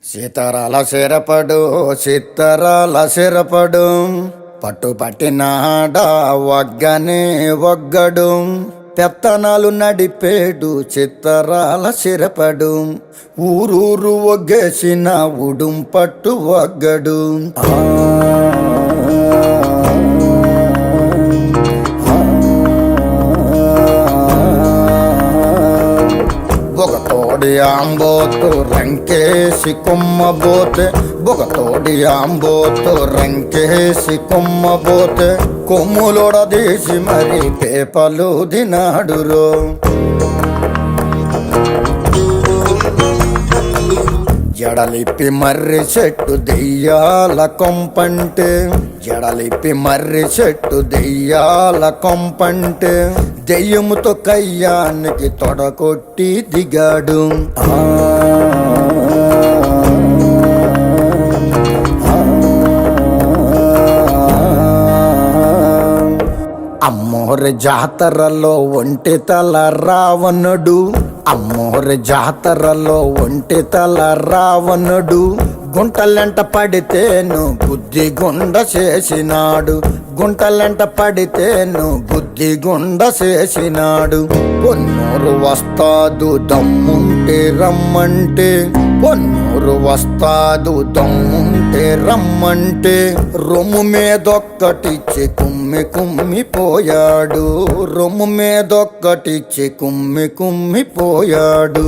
సీతారాల సిరపడు సీతారాల సిరపడు పట్టుపట్టినాడా వగ్గనే వగ్గడు పెత్తనాలు నడిపేడు చిత్తరాల సిరపడు ఊరూరు ఒగ్గేసిన ఉడుం పట్టు వగ్గడు బొగతోడి ఆంబోతు రంకేసి కొమ్మబోతే బొగతోడి ఆంబోతు రంకేసి కొమ్మబోతే కొమ్ములొడదీసి మరి పేపలు దినాడురో జడలిప్పి మర్రి చెట్టు దెయ్యాల కొంపంటే జడలిప్పి మర్రి చెట్టు దెయ్యాల కొంపంటే దెయ్యముతో కయ్యానికి తొడకొట్టి దిగాడు అమ్మోరి జాతరలో ఒంటి తల రావణుడు అమ్మోరి జాతరలో ఒంటి తల రావణుడు గుంటలెంట పడితేను బుద్ధి గుండ చేసినాడు గుంటలెంట పడితేను బుద్ధి గుండ చేసినాడు పొన్నూరు వస్తాదు దమ్ముంటే రమ్మంటే పొన్నూరు వస్తాదు దమ్ముంటే రమ్మంటే రొమ్ము మీదొక్కటిచ్చి కుమ్మి కుమ్మిపోయాడు రొమ్ము మీదొక్కటిచ్చి కుమ్మి కుమ్మిపోయాడు